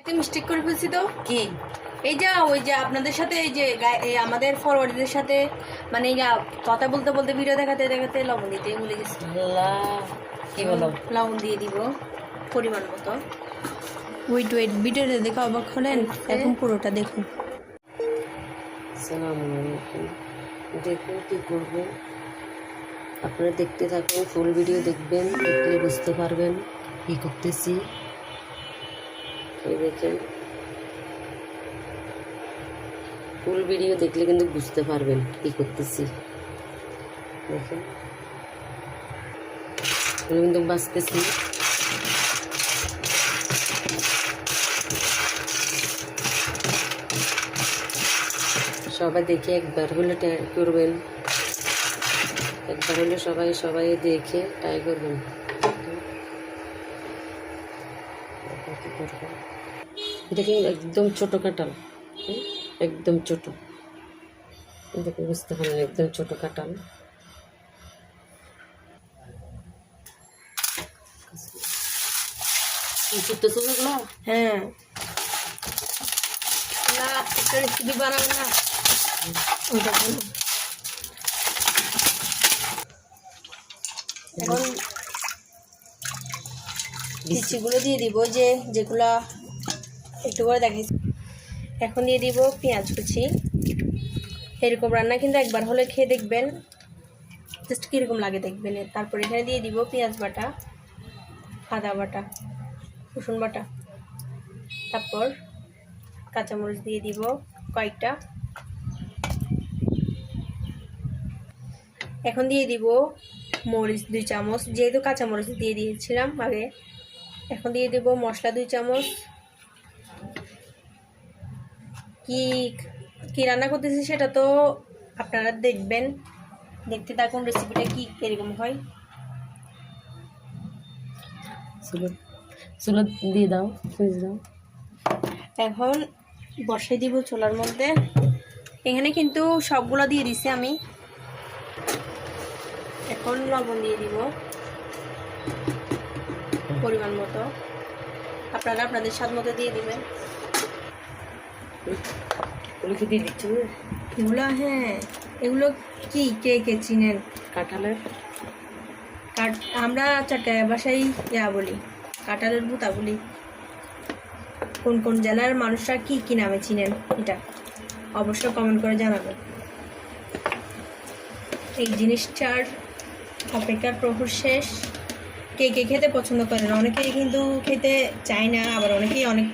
দেখতে মিস্টেক করে ফেলছি তো। কি এই যা ওই যে আপনাদের সাথে এই যে এই আমাদের ফরওয়ার্ডদের সাথে মানে এই যা কথা বলতে বলতে ভিডিও দেখাতে দেখাতে লবণ দিতে ভুলে গেছি। আল্লাহ, কি বলো? লবণ দিয়ে দিব পরিমাণ মতো। ওয়েট ভিডিওটা দেখে অবাক হলেন, এখন পুরোটা দেখুন। আসসালামু আলাইকুম। দেখুন কি করবেন, আপনারা দেখতে থাকুন, ফুল ভিডিও দেখবেন, দেখলে বুঝতে পারবেন কি করতেছি। এই দেখেন, ফুল ভিডিও দেখলে কিন্তু বুঝতে পারবেন কি করতেছি। দেখেন আমি কিন্তু বাঁচতেছি। সবাই দেখে একবার হলে ট্রাই করবেন, একবার হলে সবাই দেখে ট্রাই করবেন। এটা কিন্তু একদম ছোট কাঁঠাল, একদম ছোট, দেখে বুঝতে পারেন একদম ছোট কাঁঠাল। করতেছো এগুলো? হ্যাঁ না, একটা রেসিপি বানাবো না ওইটা বলুন। এখন লিচিগুলো দিয়ে দিব, যেগুলা একটু করে দেখাইছি। এখন দিয়ে দিব পেঁয়াজ কুচি। এরকম রান্না কিন্তু একবার হলে খেয়ে দেখবেন, জাস্ট কীরকম লাগে দেখবেন। তারপর এখানে দিয়ে দিব পেঁয়াজ বাটা, আদা বাটা, রসুন বাটা, তারপর কাঁচামরিচ দিয়ে দিব কয়েকটা। এখন দিয়ে দিব মরিচ 2 চামচ, যেহেতু কাঁচামরিচ দিয়ে দিয়েছিলাম আগে। এখন দিয়ে দিব মশলা 2 চামচ। কি কি রান্না করতেছি সেটা তো আপনারা দেখবেন, দেখতে থাকুন রেসিপিটা কি এরকম হয়। চুলো দিয়ে দাও, সুইচ দাও। এখন বসাই দিব চুলার মধ্যে। এখানে কিন্তু সবগুলো দিয়ে দিছি আমি। এখন লবণ দিয়ে দিব পরিমাণ মতো, আপনারা আপনাদের স্বাদ মতো দিয়ে দিবেন। ওগুলো কি দিয়ে দিচ্ছ? এগুলো হ্যাঁ, এগুলো কি কে কে চিনেন? কাঁঠালের আমরা চট্টগ্রাম ভাষায় বলি, কাঁঠালের ভুতা বলি। কোন কোন জেলার মানুষরা কি কি নামে চিনেন এটা অবশ্যই কমেন্ট করে জানাবেন। এই জিনিসটার অপেক্ষার প্রহর শেষ। কে কে খেতে পছন্দ করেন? অনেকেই কিন্তু খেতে চায় না, আবার অনেকেই অনেক